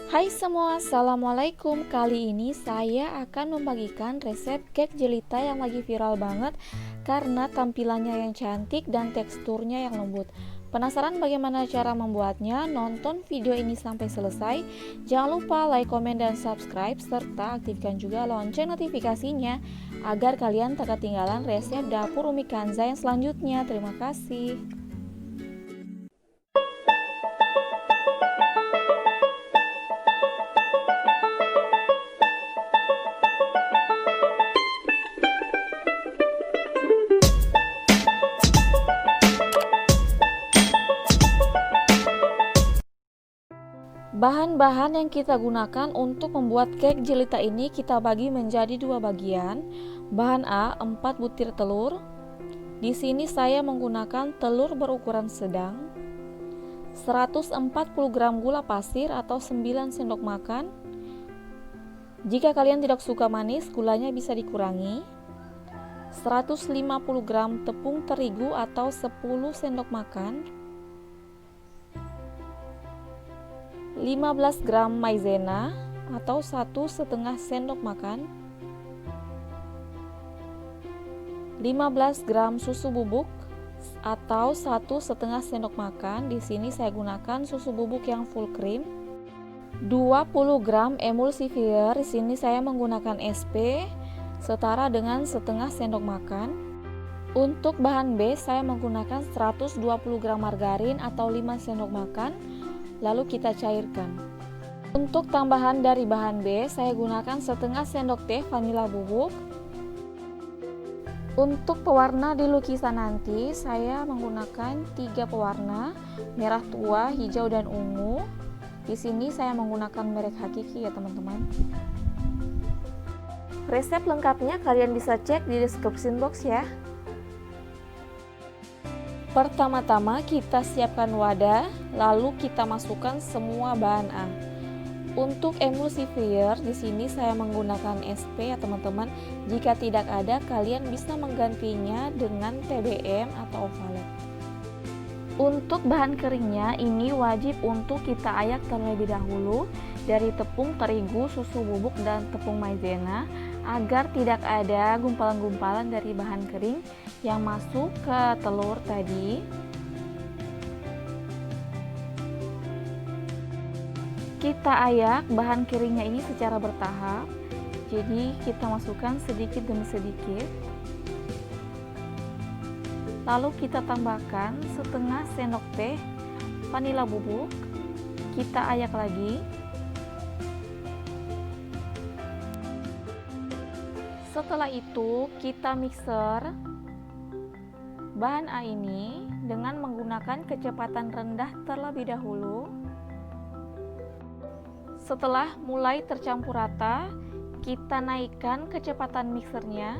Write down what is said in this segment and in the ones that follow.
Hai semua, Assalamualaikum. Kali ini saya akan membagikan resep cake jelita yang lagi viral banget karena tampilannya yang cantik dan teksturnya yang lembut. Penasaran bagaimana cara membuatnya? Nonton video ini sampai selesai. Jangan lupa like, komen, dan subscribe serta aktifkan juga lonceng notifikasinya agar kalian tak ketinggalan resep dapur Umi Kanza yang selanjutnya. Terima kasih. Bahan-bahan yang kita gunakan untuk membuat cake jelita ini kita bagi menjadi dua bagian. Bahan A, 4 butir telur. Di sini saya menggunakan telur berukuran sedang. 140 gram gula pasir atau 9 sendok makan. Jika kalian tidak suka manis, gulanya bisa dikurangi. 150 gram tepung terigu atau 10 sendok makan. 15 gram maizena atau 1,5 sendok makan. 15 gram susu bubuk atau 1,5 sendok makan. Di sini saya gunakan susu bubuk yang full cream. 20 gram emulsifier. Di sini saya menggunakan SP setara dengan setengah sendok makan. Untuk bahan B saya menggunakan 120 gram margarin atau 5 sendok makan. Lalu kita cairkan. Untuk tambahan dari bahan B, saya gunakan setengah sendok teh vanila bubuk. Untuk pewarna di lukisan nanti, saya menggunakan 3 pewarna, merah tua, hijau, dan ungu. Di sini saya menggunakan merek Hakiki ya teman-teman. Resep lengkapnya kalian bisa cek di description box ya. Pertama-tama kita siapkan wadah, lalu kita masukkan semua bahan A. Untuk emulsifier di sini saya menggunakan SP ya teman-teman. Jika tidak ada, kalian bisa menggantinya dengan TBM atau Ovalet. Untuk bahan keringnya ini wajib untuk kita ayak terlebih dahulu dari tepung terigu, susu bubuk, dan tepung maizena agar tidak ada gumpalan-gumpalan dari bahan kering yang masuk ke telur tadi. Kita ayak bahan keringnya ini secara bertahap, jadi kita masukkan sedikit demi sedikit. Lalu kita tambahkan setengah sendok teh vanila bubuk. Kita ayak lagi. Setelah itu kita mixer bahan A ini dengan menggunakan kecepatan rendah terlebih dahulu. Setelah mulai tercampur rata, kita naikkan kecepatan mixernya.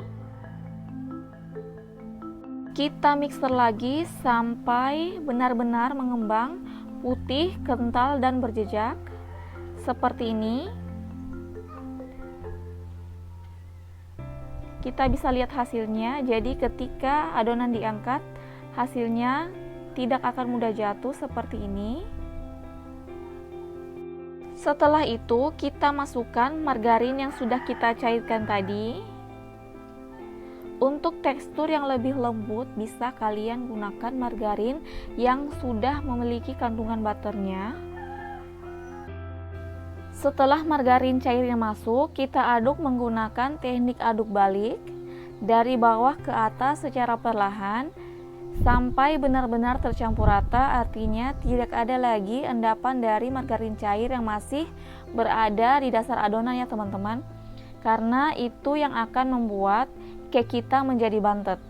Kita mixer lagi sampai benar-benar mengembang, putih, kental, dan berjejak seperti ini. Kita bisa lihat hasilnya, jadi ketika adonan diangkat, hasilnya tidak akan mudah jatuh seperti ini. Setelah itu, kita masukkan margarin yang sudah kita cairkan tadi. Untuk tekstur yang lebih lembut, bisa kalian gunakan margarin yang sudah memiliki kandungan butternya. Setelah margarin cairnya masuk, kita aduk menggunakan teknik aduk balik dari bawah ke atas secara perlahan sampai benar-benar tercampur rata. Artinya tidak ada lagi endapan dari margarin cair yang masih berada di dasar adonan ya teman-teman, karena itu yang akan membuat cake kita menjadi bantet.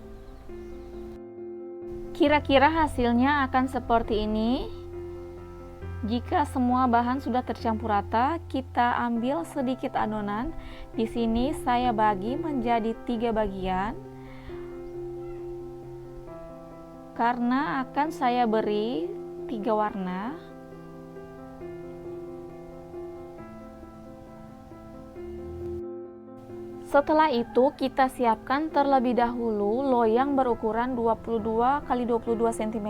Kira-kira hasilnya akan seperti ini. Jika semua bahan sudah tercampur rata, kita ambil sedikit adonan. Di sini saya bagi menjadi 3 bagian. Karena akan saya beri 3 warna. Setelah itu kita siapkan terlebih dahulu loyang berukuran 22 x 22 cm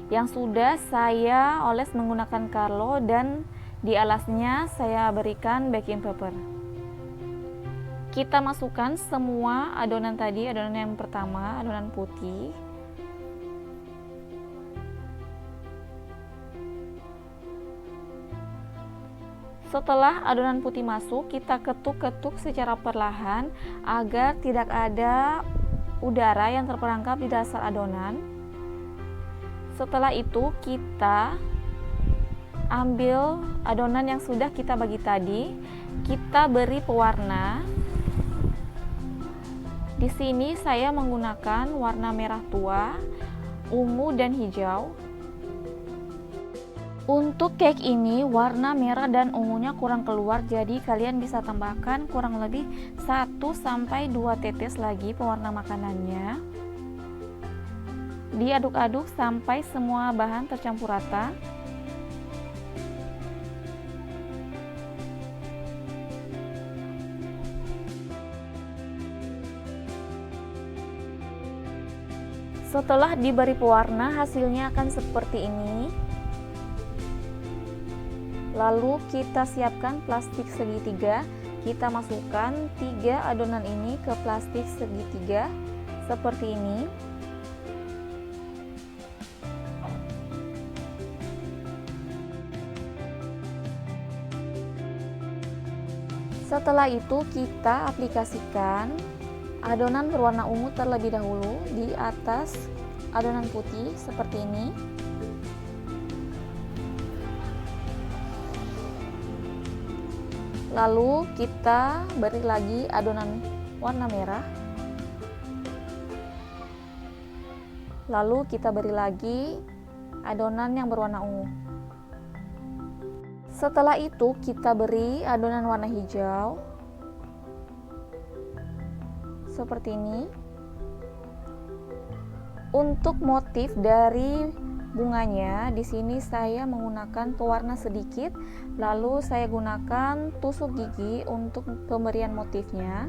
yang sudah saya oles menggunakan Carlo dan Di alasnya saya berikan baking paper. Kita masukkan semua adonan tadi, adonan yang pertama, adonan putih. Setelah adonan putih masuk, kita ketuk-ketuk secara perlahan agar tidak ada udara yang terperangkap di dasar adonan. Setelah itu, kita ambil adonan yang sudah kita bagi tadi, kita beri pewarna. Di sini saya menggunakan warna merah tua, ungu, dan hijau. Untuk cake ini warna merah dan ungunya kurang keluar, jadi kalian bisa tambahkan kurang lebih 1-2 tetes lagi pewarna makanannya. Diaduk-aduk sampai semua bahan tercampur rata. Setelah diberi pewarna, hasilnya akan seperti ini. Lalu kita siapkan plastik segitiga. Kita masukkan 3 adonan ini ke plastik segitiga seperti ini. Setelah itu kita aplikasikan adonan berwarna ungu terlebih dahulu di atas adonan putih seperti ini. Lalu kita beri lagi adonan warna merah. Lalu kita beri lagi adonan yang berwarna ungu. Setelah itu kita beri adonan warna hijau. Seperti ini. Untuk motif dari bunganya, di sini saya menggunakan pewarna sedikit, lalu saya gunakan tusuk gigi untuk pemberian motifnya.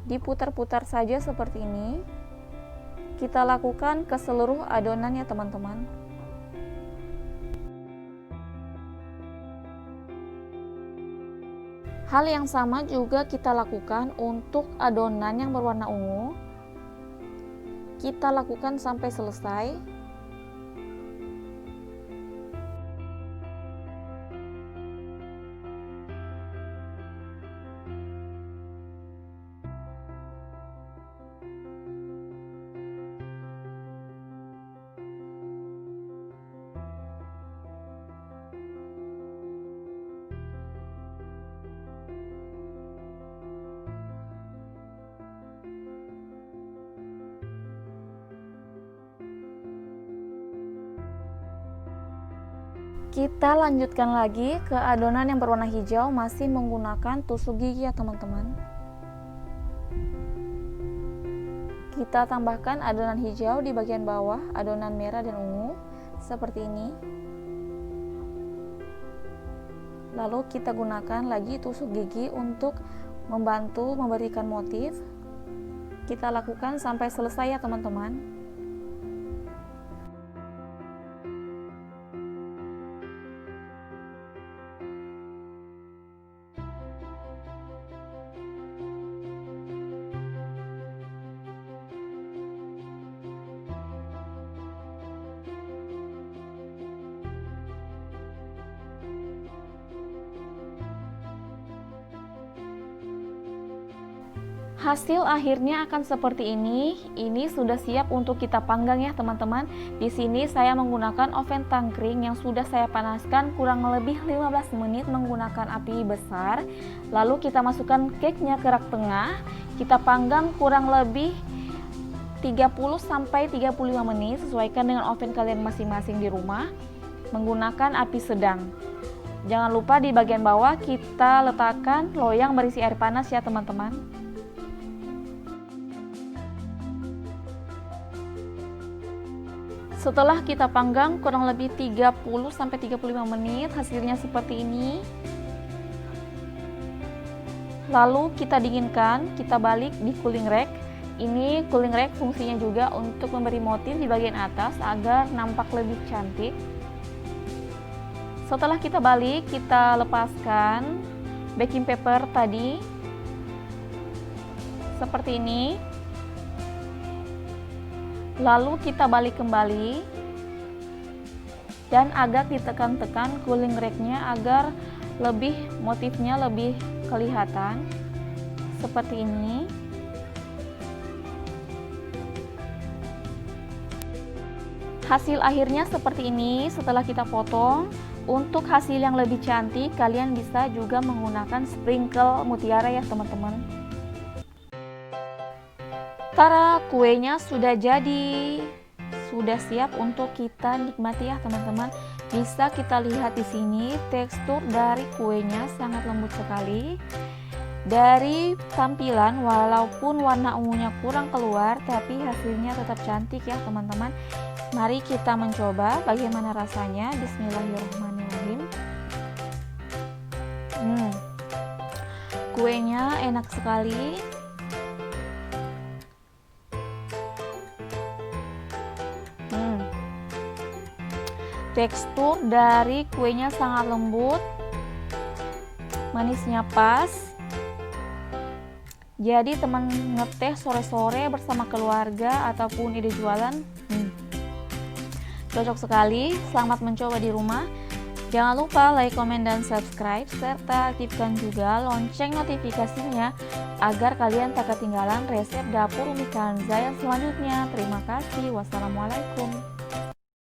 Diputar-putar saja seperti ini. Kita lakukan ke seluruh adonan ya teman-teman. Hal yang sama juga kita lakukan untuk adonan yang berwarna ungu. Kita lakukan sampai selesai. Kita lanjutkan lagi ke adonan yang berwarna hijau, masih menggunakan tusuk gigi ya teman-teman. Kita tambahkan adonan hijau di bagian bawah adonan merah dan ungu seperti ini. Lalu kita gunakan lagi tusuk gigi untuk membantu memberikan motif. Kita lakukan sampai selesai ya teman-teman. Hasil akhirnya akan seperti ini. Ini sudah siap untuk kita panggang ya teman-teman. Di sini saya menggunakan oven tangkring yang sudah saya panaskan kurang lebih 15 menit menggunakan api besar. Lalu kita masukkan cake-nya ke rak tengah. Kita panggang kurang lebih 30-35 menit, sesuaikan dengan oven kalian masing-masing di rumah. Menggunakan api sedang. Jangan lupa di bagian bawah kita letakkan loyang berisi air panas ya teman-teman. Setelah kita panggang kurang lebih 30-35 menit, hasilnya seperti ini. Lalu kita dinginkan, kita balik di cooling rack. Ini cooling rack fungsinya juga untuk memberi motif di bagian atas agar nampak lebih cantik. Setelah kita balik, kita lepaskan baking paper tadi seperti ini. Lalu kita balik kembali dan agak ditekan-tekan cooling rack-nya agar motifnya lebih kelihatan seperti ini. Hasil akhirnya seperti ini setelah kita potong. Untuk hasil yang lebih cantik, kalian bisa juga menggunakan sprinkle mutiara ya teman-teman. Tara, kuenya sudah jadi. Sudah siap untuk kita nikmati ya teman-teman. Bisa kita lihat di sini tekstur dari kuenya sangat lembut sekali. Dari tampilan walaupun warna ungunya kurang keluar, tapi hasilnya tetap cantik ya teman-teman. Mari kita mencoba bagaimana rasanya. Bismillahirrahmanirrahim. Kuenya enak sekali. Tekstur dari kuenya sangat lembut, manisnya pas. Jadi teman ngeteh sore-sore bersama keluarga ataupun ide jualan, cocok sekali. Selamat mencoba di rumah. Jangan lupa like, komen, dan subscribe, serta aktifkan juga lonceng notifikasinya agar kalian tak ketinggalan resep dapur Umi Kanza yang selanjutnya. Terima kasih. Wassalamualaikum.